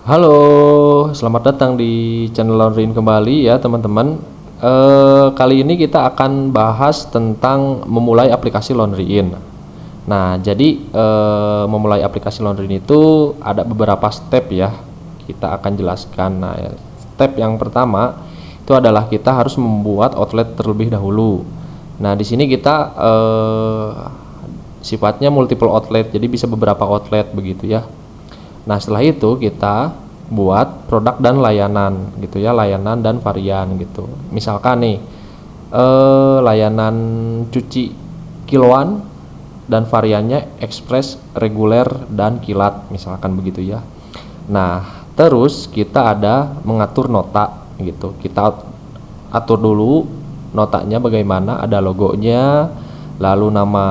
Halo, selamat datang di channel Laundryin kembali ya teman-teman. Kali ini kita akan bahas tentang memulai aplikasi Laundryin. Nah, jadi memulai aplikasi Laundryin itu ada beberapa step ya. Kita akan jelaskan. Nah, step yang pertama itu adalah kita harus membuat outlet terlebih dahulu. Nah, di sini kita sifatnya multiple outlet, jadi bisa beberapa outlet begitu ya. Nah, setelah itu kita buat produk dan layanan gitu ya, layanan dan varian gitu. Misalkan nih layanan cuci kiloan dan variannya ekspres, reguler dan kilat misalkan begitu ya. Nah, terus kita ada mengatur nota gitu. Kita atur dulu notanya bagaimana, ada logonya, lalu nama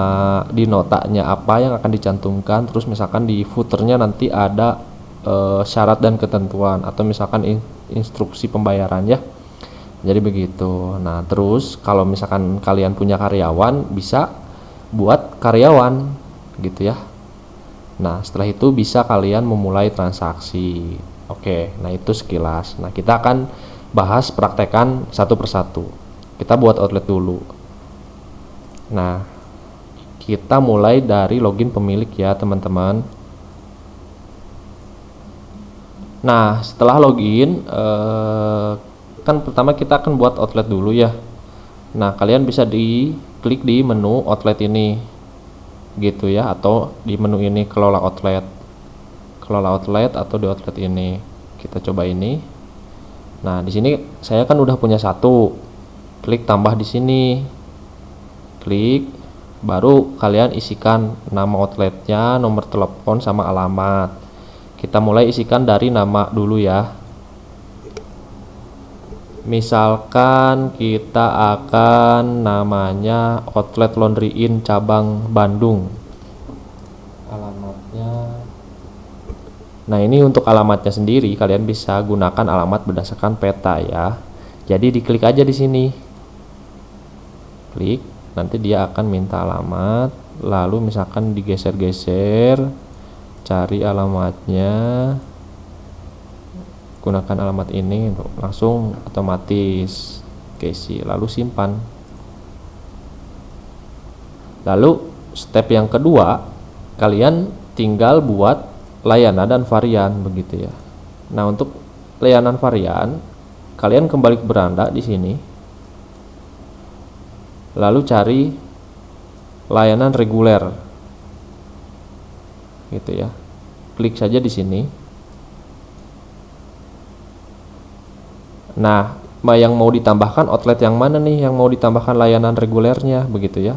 di notanya apa yang akan dicantumkan, terus misalkan di footernya nanti ada syarat dan ketentuan atau misalkan instruksi pembayaran ya. Jadi begitu. Nah, terus kalau misalkan kalian punya karyawan bisa buat karyawan gitu ya. Nah, setelah itu bisa kalian memulai transaksi. Oke, nah itu sekilas. Nah, kita akan bahas praktekan satu persatu. Kita buat outlet dulu. Nah, kita mulai dari login pemilik ya teman-teman. Nah, setelah login kan pertama kita akan buat outlet dulu ya. Nah, kalian bisa klik di menu outlet ini gitu ya, atau di menu ini kelola outlet atau di outlet ini. Kita coba ini. Nah, di sini saya kan udah punya satu. Klik tambah di sini. Klik, baru kalian isikan nama outletnya, nomor telepon sama alamat. Kita mulai isikan dari nama dulu ya. Misalkan kita akan namanya outlet Laundryin cabang Bandung. Alamatnya. Nah, ini untuk alamatnya sendiri kalian bisa gunakan alamat berdasarkan peta ya. Jadi diklik aja di sini. Klik, nanti dia akan minta alamat, lalu misalkan digeser-geser, cari alamatnya, gunakan alamat ini, langsung otomatis isi, lalu simpan. Lalu step yang kedua, kalian tinggal buat layanan dan varian begitu ya. Nah, untuk layanan varian, kalian kembali ke beranda di sini. Lalu cari layanan reguler. Gitu ya. Klik saja di sini. Nah, yang mau ditambahkan outlet yang mana nih yang mau ditambahkan layanan regulernya begitu ya.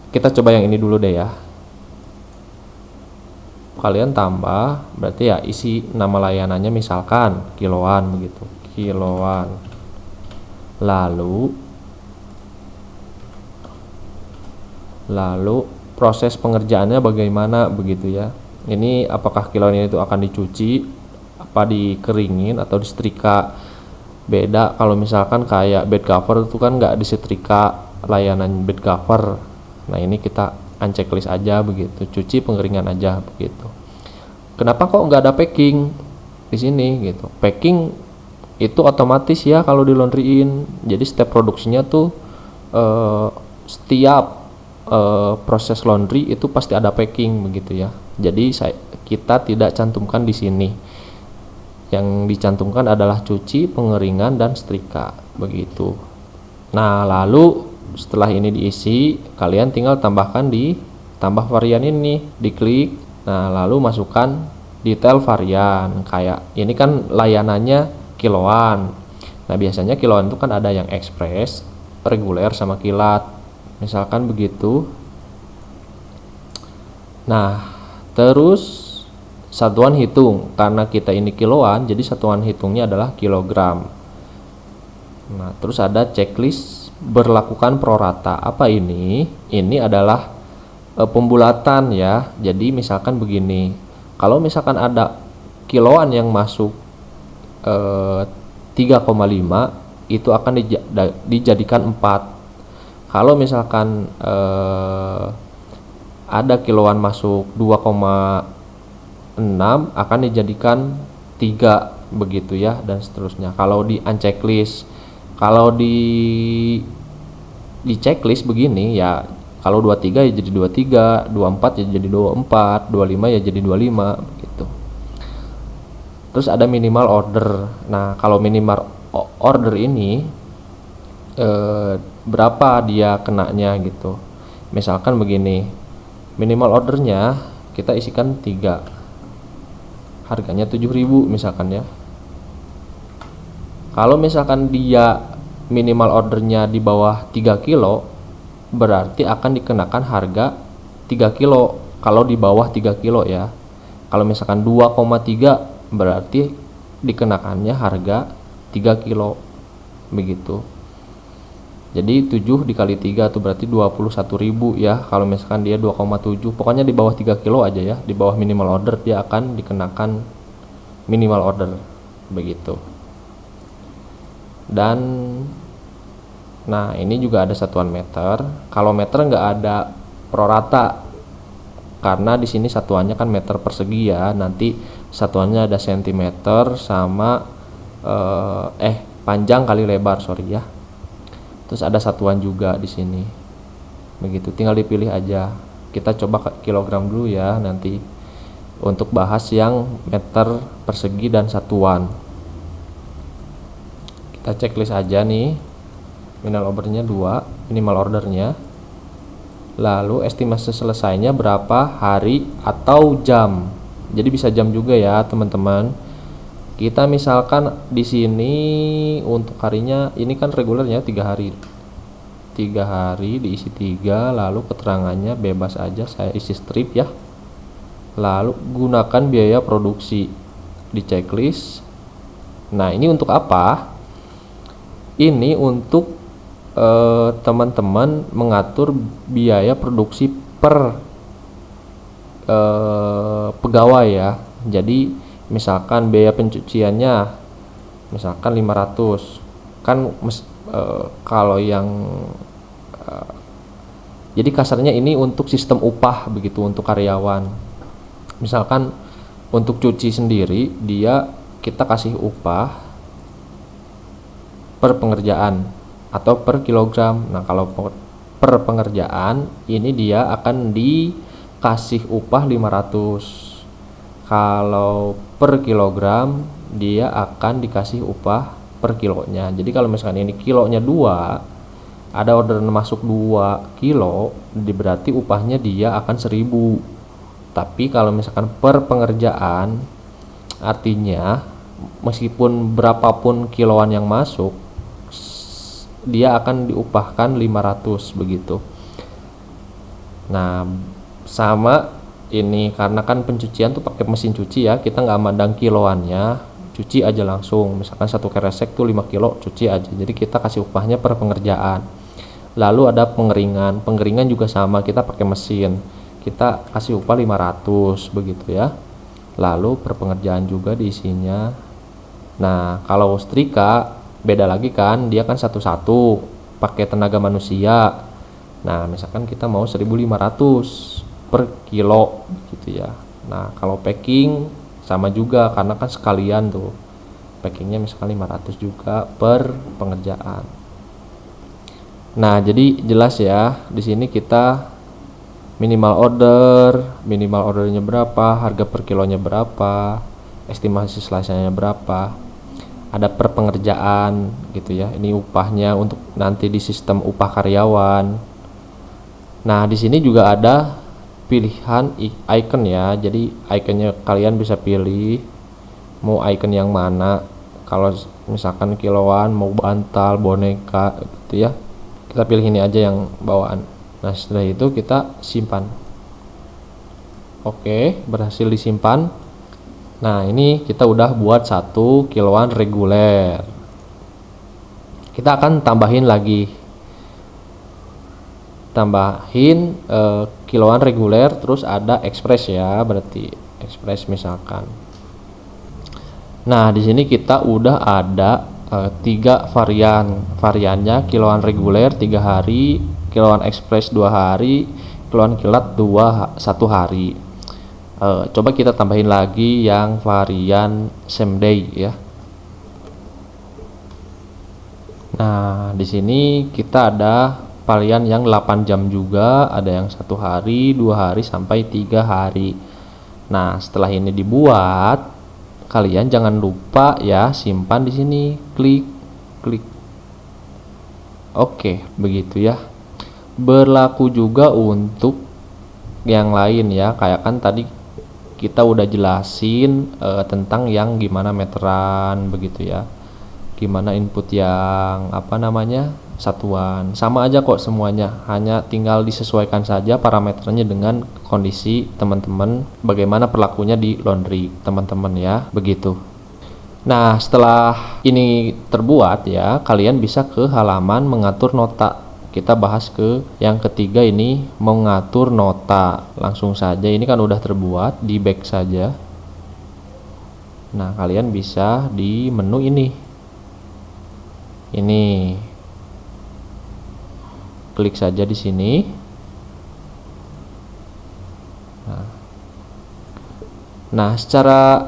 Kita coba yang ini dulu deh ya. Kalian tambah, berarti ya isi nama layanannya misalkan kiloan begitu. Kiloan. Lalu proses pengerjaannya bagaimana begitu ya. Ini apakah kiloan ini itu akan dicuci, apa dikeringin atau disetrika. Beda kalau misalkan kayak bed cover itu kan nggak disetrika layanan bed cover. Nah, ini kita unchecklist aja begitu, cuci pengeringan aja begitu. Kenapa kok nggak ada packing di sini gitu? Packing itu otomatis ya kalau di Laundryin. Jadi step produksinya tuh setiap proses laundry itu pasti ada packing begitu ya. Jadi kita tidak cantumkan di sini. Yang dicantumkan adalah cuci, pengeringan dan setrika begitu. Nah, lalu setelah ini diisi, kalian tinggal tambahkan di tambah varian ini, diklik. Nah, lalu masukkan detail varian. Kayak ini kan layanannya kiloan. Nah, biasanya kiloan itu kan ada yang ekspres, reguler sama kilat. Misalkan begitu. Nah, terus satuan hitung, karena kita ini kiloan, jadi satuan hitungnya adalah kilogram. Nah, terus ada checklist berlakukan prorata. Apa ini? Ini adalah pembulatan ya. Jadi misalkan begini, kalau misalkan ada kiloan yang masuk 3,5, itu akan dijadikan 4. Kalau misalkan ada kiloan masuk 2,6 akan dijadikan 3 begitu ya, dan seterusnya. Kalau di unchecklist, kalau di checklist begini ya, kalau 23 ya jadi 23, 24 ya jadi 24, 25 ya jadi 25 begitu. Terus ada minimal order. Nah, kalau minimal order ini berapa dia kenanya gitu. Misalkan begini, minimal ordernya kita isikan 3, harganya 7.000 misalkan ya. Kalau misalkan dia minimal ordernya di bawah 3 kilo, berarti akan dikenakan harga 3 kilo kalau di bawah 3 kilo ya. Kalau misalkan 2,3 berarti dikenakannya harga 3 kilo begitu. Jadi 7 dikali 3 itu berarti 21.000 ya. Kalau misalkan dia 2,7, pokoknya di bawah 3 kilo aja ya, di bawah minimal order dia akan dikenakan minimal order begitu. Dan nah ini juga ada satuan meter. Kalau meter nggak ada prorata karena di sini satuannya kan meter persegi ya. Nanti satuannya ada sentimeter sama panjang kali lebar, sorry ya. Terus ada satuan juga di sini begitu, tinggal dipilih aja. Kita coba kilogram dulu ya nanti untuk bahas yang meter persegi dan satuan. Kita checklist aja nih, minimal ordernya 2, minimal ordernya, lalu estimasi selesainya berapa hari atau jam. Jadi bisa jam juga ya teman-teman. Kita misalkan di sini untuk harinya ini kan regulernya 3 hari. 3 hari diisi 3, lalu keterangannya bebas aja, saya isi strip ya. Lalu gunakan biaya produksi di checklist. Nah, ini untuk apa? Ini untuk teman-teman mengatur biaya produksi per pegawai ya. Jadi misalkan biaya pencuciannya misalkan 500 kan kalau yang jadi kasarnya ini untuk sistem upah begitu untuk karyawan. Misalkan untuk cuci sendiri dia kita kasih upah per pengerjaan atau per kilogram. Nah, kalau per pengerjaan ini dia akan dikasih upah 500. Kalau per kilogram dia akan dikasih upah per kilonya. Jadi kalau misalkan ini kilonya 2, ada orderan masuk 2 kilo, berarti upahnya dia akan 1.000. Tapi kalau misalkan per pengerjaan, artinya meskipun berapapun kiloan yang masuk, dia akan diupahkan 500 begitu. Nah, sama ini karena kan pencucian tuh pakai mesin cuci ya, kita nggak mandang kiloannya, cuci aja langsung. Misalkan satu keresek tuh 5 kilo, cuci aja. Jadi kita kasih upahnya per pengerjaan. Lalu ada pengeringan juga sama, kita pakai mesin, kita kasih upah 500 begitu ya. Lalu per pengerjaan juga diisinya. Nah, kalau setrika beda lagi kan, dia kan satu-satu pakai tenaga manusia. Nah, misalkan kita mau 1.500 per kilo gitu ya. Nah, kalau packing sama juga karena kan sekalian tuh. Packingnya misalkan 500 juga per pengerjaan. Nah, jadi jelas ya, di sini kita minimal ordernya berapa, harga per kilonya berapa, estimasi selesainya berapa. Ada per pengerjaan gitu ya. Ini upahnya untuk nanti di sistem upah karyawan. Nah, di sini juga ada pilihan icon ya. Jadi iconnya kalian bisa pilih mau icon yang mana. Kalau misalkan kiloan, mau bantal, boneka gitu ya, kita pilih ini aja yang bawaan. Nah, setelah itu kita simpan. Oke, berhasil disimpan. Nah, ini kita udah buat 1 kiloan reguler. Kita akan tambahin lagi, kiloan reguler, terus ada express ya, berarti express misalkan. Nah, di sini kita udah ada 3 variannya, kiloan reguler 3 hari, kiloan express 2 hari, kiloan kilat 1 hari. Coba kita tambahin lagi yang varian same day ya. Nah, di sini kita ada varian yang 8 jam juga, ada yang 1 hari, 2 hari, sampai 3 hari. Nah, setelah ini dibuat, kalian jangan lupa ya simpan di sini, klik. Oke, begitu ya. Berlaku juga untuk yang lain ya, kayak kan tadi kita udah jelasin tentang yang gimana meteran begitu ya, gimana input yang satuan, sama aja kok semuanya, hanya tinggal disesuaikan saja parameternya dengan kondisi teman-teman, bagaimana perlakunya di laundry teman-teman ya, begitu. Nah, setelah ini terbuat ya, kalian bisa ke halaman mengatur nota. Kita bahas ke yang ketiga ini, mengatur nota. Langsung saja, ini kan udah terbuat, di back saja. Nah, kalian bisa di menu ini. Klik saja di sini. Nah, secara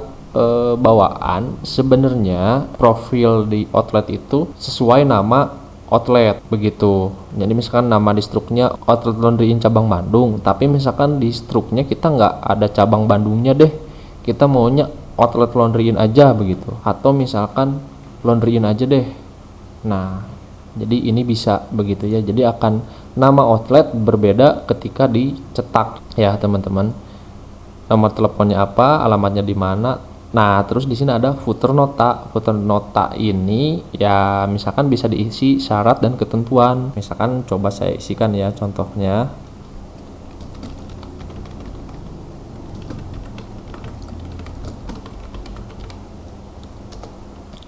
bawaan sebenarnya profil di outlet itu sesuai nama outlet begitu. Jadi misalkan nama distruknya Outlet Laundry In cabang Bandung, tapi misalkan di struknya kita nggak ada cabang Bandungnya deh, kita maunya Outlet Laundry In aja begitu, atau misalkan Laundry In aja deh. Nah, jadi ini bisa begitu ya, jadi akan nama outlet berbeda ketika dicetak ya teman-teman. Nomor teleponnya apa, alamatnya di mana. Nah, terus di sini ada footer nota. Footer nota ini ya misalkan bisa diisi syarat dan ketentuan. Misalkan coba saya isikan ya contohnya.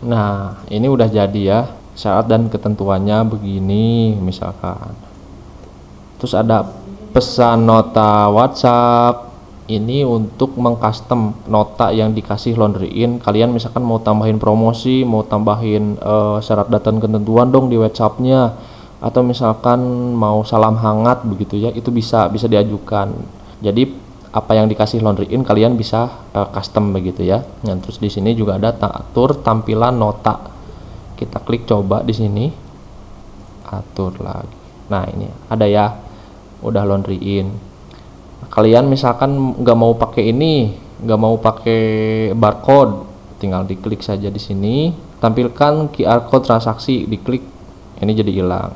Nah, ini udah jadi ya. Syarat dan ketentuannya begini misalkan. Terus ada pesan nota WhatsApp. Ini untuk mengcustom nota yang dikasih Laundry In. Kalian misalkan mau tambahin promosi, mau tambahin syarat dan ketentuan dong di WhatsApp-nya, atau misalkan mau salam hangat begitu ya, itu bisa diajukan. Jadi apa yang dikasih Laundry In kalian bisa custom begitu ya. Nah, terus di sini juga ada atur tampilan nota. Kita klik coba di sini, atur lagi. Nah, ini ada ya, udah Laundry In. Kalian misalkan nggak mau pakai ini, nggak mau pakai barcode, tinggal diklik saja di sini, tampilkan QR code transaksi, diklik, ini jadi hilang.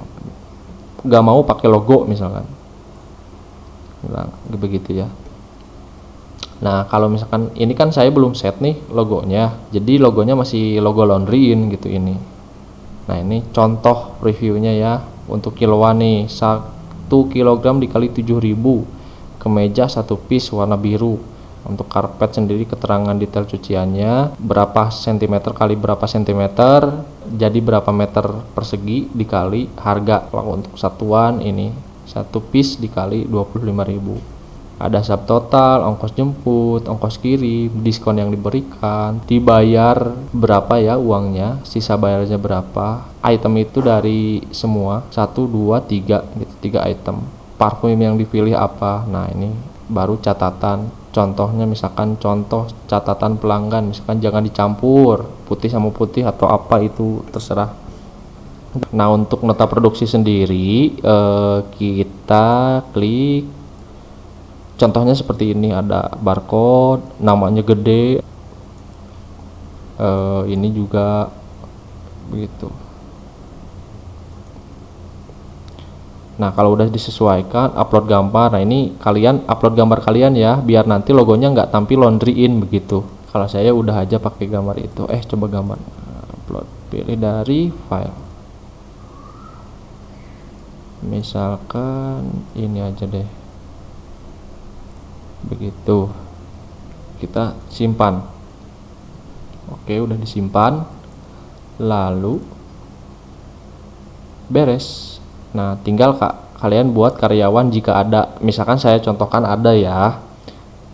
Nggak mau pakai logo misalkan, hilang begitu ya. Nah, kalau misalkan ini kan saya belum set nih logonya, jadi logonya masih logo Laundry In gitu ini. Nah, ini contoh reviewnya ya, untuk kiloan nih, 1 kg dikali 7.000. Kemeja 1 piece warna biru. Untuk karpet sendiri keterangan detail cuciannya, berapa sentimeter kali berapa sentimeter, jadi berapa meter persegi dikali harga. Kalau untuk satuan ini 1 piece dikali 25.000. Ada subtotal, ongkos jemput, ongkos kirim, diskon yang diberikan, dibayar berapa ya uangnya, sisa bayarnya berapa, item itu dari semua 1, 2, 3 gitu, 3 item. Parfum yang dipilih apa. Nah, ini baru catatan, contohnya misalkan contoh catatan pelanggan, misalkan jangan dicampur putih sama putih atau apa, itu terserah. Nah, untuk nota produksi sendiri kita klik, contohnya seperti ini, ada barcode, namanya gede, ini juga begitu. Nah, kalau udah disesuaikan, upload gambar. Nah, ini kalian upload gambar kalian ya, biar nanti logonya nggak tampil Laundry In begitu. Kalau saya udah aja pakai gambar itu. Coba gambar. Upload, pilih dari file. Misalkan ini aja deh. Begitu. Kita simpan. Oke, udah disimpan. Lalu beres. Nah, tinggal kalian buat karyawan jika ada. Misalkan saya contohkan ada ya.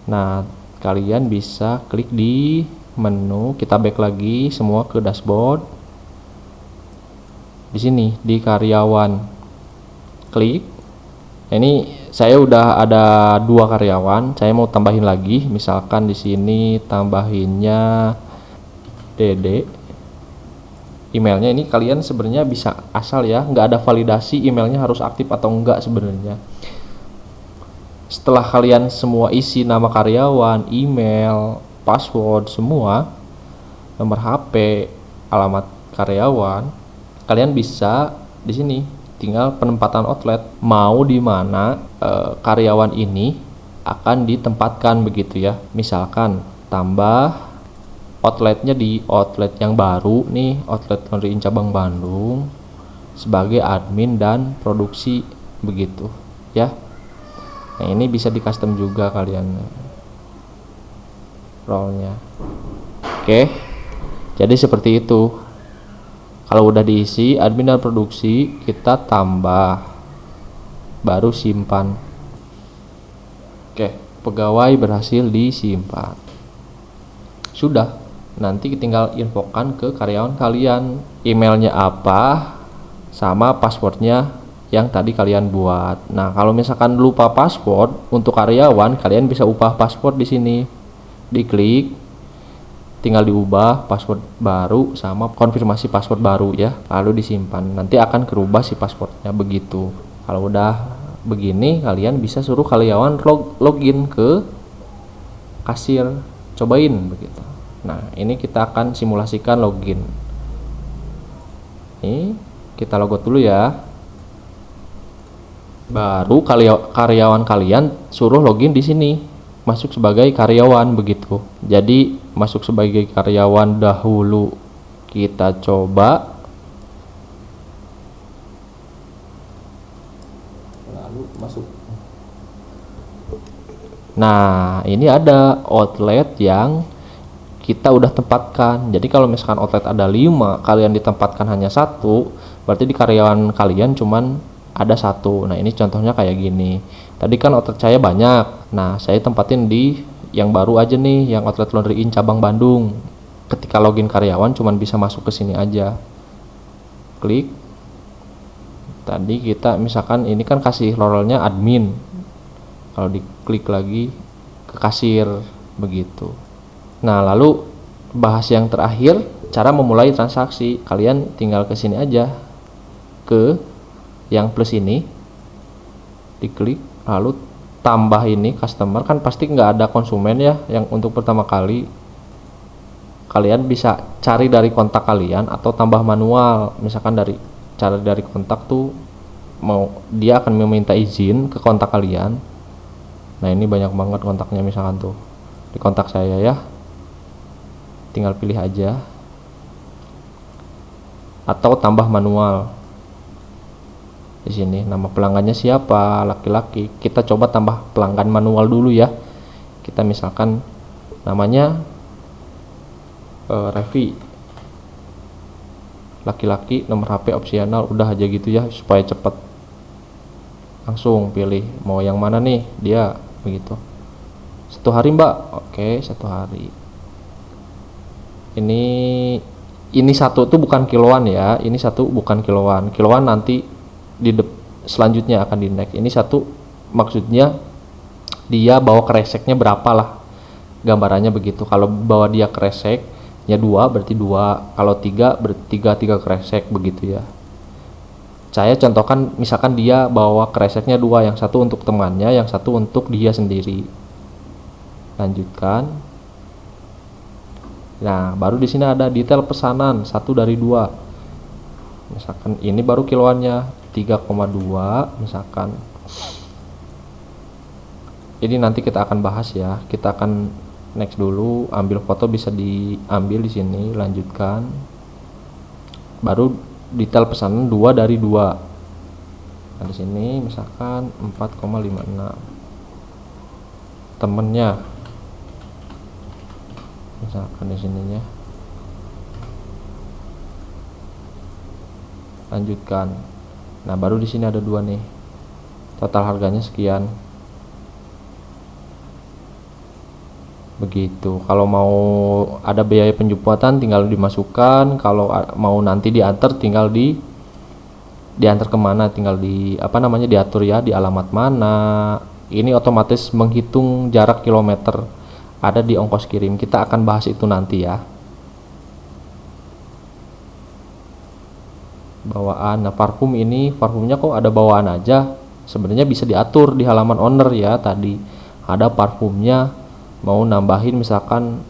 Nah, kalian bisa klik di menu, kita back lagi semua ke dashboard. Di sini di karyawan, klik. Nah, ini saya udah ada 2 karyawan, saya mau tambahin lagi, misalkan di sini tambahinnya Dede. Emailnya ini kalian sebenarnya bisa asal ya, nggak ada validasi emailnya harus aktif atau enggak sebenarnya. Setelah kalian semua isi nama karyawan, email, password semua, nomor HP, alamat karyawan, kalian bisa di sini tinggal penempatan outlet, mau di mana karyawan ini akan ditempatkan begitu ya. Misalkan tambah outletnya di outlet yang baru nih, outlet Laundry In cabang Bandung sebagai admin dan produksi begitu ya. Nah, ini bisa di custom juga kalian role-nya. Oke. Jadi seperti itu. Kalau udah diisi admin dan produksi, kita tambah, baru simpan. Oke, pegawai berhasil disimpan. Sudah. Nanti tinggal infokan ke karyawan kalian emailnya apa sama passwordnya yang tadi kalian buat. Nah, kalau misalkan lupa password untuk karyawan, kalian bisa ubah password di sini. Diklik, tinggal diubah password baru sama konfirmasi password baru ya, lalu disimpan. Nanti akan kerubah si passwordnya begitu. Kalau udah begini, kalian bisa suruh karyawan login ke kasir, cobain begitu. Nah, ini kita akan simulasikan login. Ini kita logout dulu ya. Baru karyawan kalian suruh login di sini, masuk sebagai karyawan begitu. Jadi masuk sebagai karyawan dahulu. Kita coba. Lalu masuk. Nah, ini ada outlet yang kita udah tempatkan. Jadi kalau misalkan outlet ada 5, kalian ditempatkan hanya 1, berarti di karyawan kalian cuman ada 1. Nah, ini contohnya kayak gini. Tadi kan outlet saya banyak. Nah, saya tempatin di yang baru aja nih, yang outlet Laundry In cabang Bandung. Ketika login karyawan cuman bisa masuk ke sini aja. Klik. Tadi kita misalkan ini kan kasih role-nya admin. Kalau diklik lagi ke kasir begitu. Nah, lalu bahas yang terakhir, cara memulai transaksi. Kalian tinggal ke sini aja, ke yang plus ini, diklik, lalu tambah ini customer. Kan pasti nggak ada konsumen ya yang untuk pertama kali. Kalian bisa cari dari kontak kalian atau tambah manual. Misalkan cari dari kontak tuh, dia akan meminta izin ke kontak kalian. Nah, ini banyak banget kontaknya, misalkan tuh di kontak saya ya, tinggal pilih aja, atau tambah manual. Di sini nama pelanggannya siapa, laki-laki. Kita coba tambah pelanggan manual dulu ya. Kita misalkan namanya Revi, laki-laki, nomor HP opsional, udah aja gitu ya supaya cepet. Langsung pilih mau yang mana nih dia begitu. 1 hari mbak, oke 1 hari. Ini 1 tuh bukan kiloan ya, ini 1 bukan kiloan. Kiloan nanti selanjutnya akan di next. Ini 1 maksudnya dia bawa kreseknya berapa lah, gambarannya begitu. Kalau bawa dia kreseknya 2 berarti 2, kalau 3 berarti 3 kresek begitu ya. Saya contohkan misalkan dia bawa kreseknya 2, yang 1 untuk temannya, yang 1 untuk dia sendiri. Lanjutkan. Nah, baru di sini ada detail pesanan 1 dari 2. Misalkan ini baru kiloannya 3,2 misalkan. Ini nanti kita akan bahas ya. Kita akan next dulu, ambil foto bisa diambil di sini, lanjutkan. Baru detail pesanan 2 dari 2. Nah, di sini misalkan 4,56. Temennya misalkan di sininya, lanjutkan. Nah, baru di sini ada 2 nih, total harganya sekian begitu. Kalau mau ada biaya penjemputan tinggal dimasukkan, kalau mau nanti diantar tinggal diantar kemana, tinggal di apa namanya diatur ya, di alamat mana. Ini otomatis menghitung jarak kilometer, ada di ongkos kirim. Kita akan bahas itu nanti ya. Bawaan, nah parfum ini, parfumnya kok ada bawaan aja, sebenarnya bisa diatur di halaman owner ya. Tadi ada parfumnya mau nambahin misalkan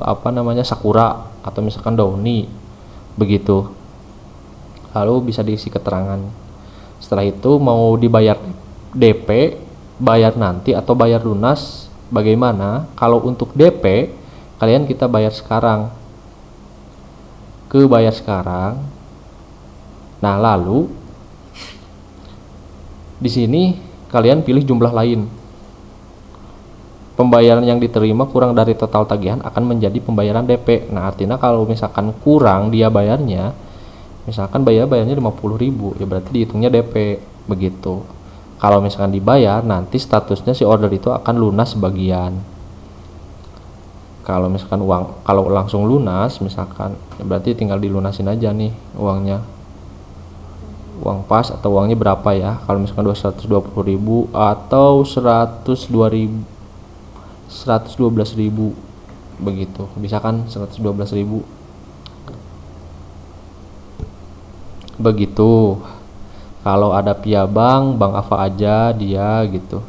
apa namanya sakura atau misalkan downy begitu, lalu bisa diisi keterangan. Setelah itu mau dibayar DP, bayar nanti atau bayar lunas, bagaimana? Kalau untuk DP kalian kita bayar sekarang, ke bayar sekarang. Nah lalu di sini kalian pilih jumlah lain. Pembayaran yang diterima kurang dari total tagihan akan menjadi pembayaran DP. Nah artinya kalau misalkan kurang dia bayarnya, misalkan bayarnya 50.000, ya berarti dihitungnya DP begitu. Kalau misalkan dibayar, nanti statusnya si order itu akan lunas sebagian. Kalau misalkan kalau langsung lunas misalkan, ya berarti tinggal dilunasin aja nih uangnya, uang pas atau uangnya berapa ya. Kalau misalkan 220.000 atau 112.000 begitu, bisa kan 112.000 begitu. Kalau ada via bank apa aja dia gitu.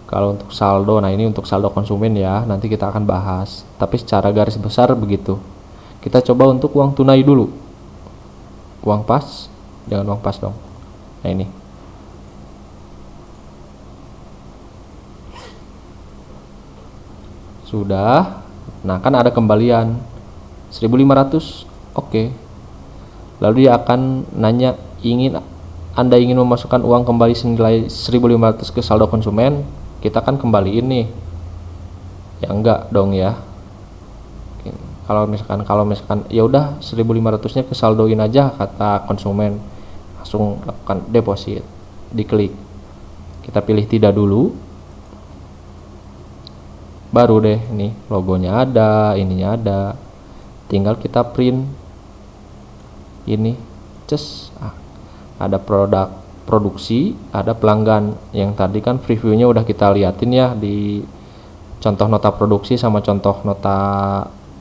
Kalau untuk saldo, nah ini untuk saldo konsumen ya, nanti kita akan bahas. Tapi secara garis besar begitu. Kita coba untuk uang tunai dulu. Uang pas, jangan uang pas dong. Nah ini. Sudah. Nah kan ada kembalian 1.500. Oke. Lalu dia akan nanya, Anda ingin memasukkan uang kembali senilai 1.500 ke saldo konsumen? Kita kan kembaliin nih, ya enggak dong ya. Kalau misalkan ya udah 1.500-nya kesaldoin aja kata konsumen, langsung lakukan deposit, diklik. Kita pilih tidak dulu, baru deh nih logonya ada, ininya ada, tinggal kita print ini, ada produksi, ada pelanggan. Yang tadi kan previewnya udah kita liatin ya di contoh nota produksi sama contoh nota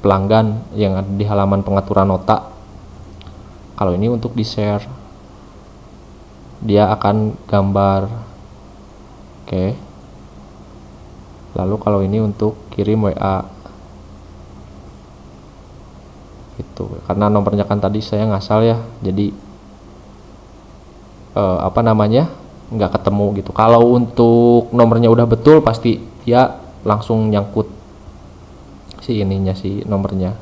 pelanggan yang ada di halaman pengaturan nota. Kalau ini untuk di share, dia akan gambar. Oke. Lalu kalau ini untuk kirim WA itu, karena nomornya kan tadi saya ngasal ya, jadi apa namanya nggak ketemu gitu. Kalau untuk nomornya udah betul pasti dia langsung nyangkut si nomornya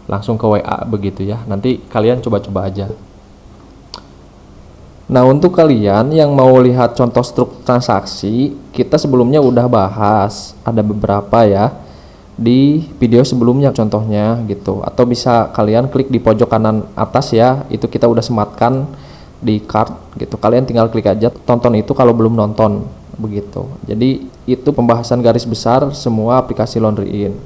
langsung ke WA begitu ya. Nanti kalian coba-coba aja. Nah untuk kalian yang mau lihat contoh struktur transaksi, kita sebelumnya udah bahas, ada beberapa ya di video sebelumnya contohnya gitu. Atau bisa kalian klik di pojok kanan atas ya, itu kita udah sematkan di card gitu. Kalian tinggal klik aja, tonton itu kalau belum nonton begitu. Jadi itu pembahasan garis besar semua aplikasi Laundry In.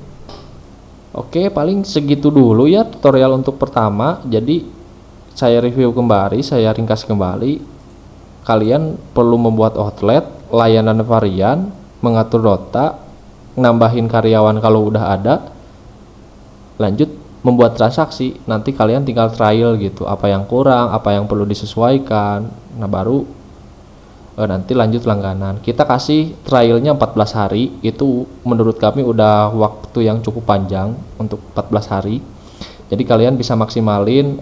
Oke, paling segitu dulu ya tutorial untuk pertama. Jadi saya review kembali, saya ringkas kembali. Kalian perlu membuat outlet, layanan varian, mengatur nota, nambahin karyawan kalau udah ada, lanjut membuat transaksi. Nanti kalian tinggal trial gitu, apa yang kurang, apa yang perlu disesuaikan. Nah baru nanti lanjut langganan. Kita kasih trialnya 14 hari, itu menurut kami udah waktu yang cukup panjang untuk 14 hari. Jadi kalian bisa maksimalin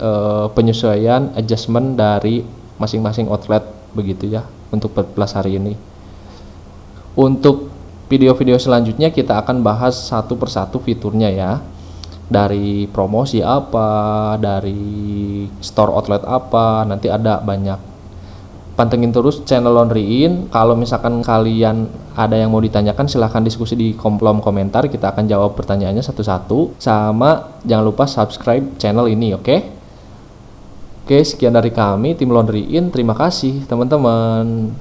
penyesuaian adjustment dari masing-masing outlet begitu ya untuk 14 hari ini. Untuk video-video selanjutnya kita akan bahas satu persatu fiturnya ya. Dari promosi apa, dari store outlet apa, nanti ada banyak. Pantengin terus channel Laundry In. Kalau misalkan kalian ada yang mau ditanyakan, silahkan diskusi di kolom komentar, kita akan jawab pertanyaannya satu-satu. Sama jangan lupa subscribe channel ini, oke? Oke, sekian dari kami tim Laundry In. Terima kasih teman-teman.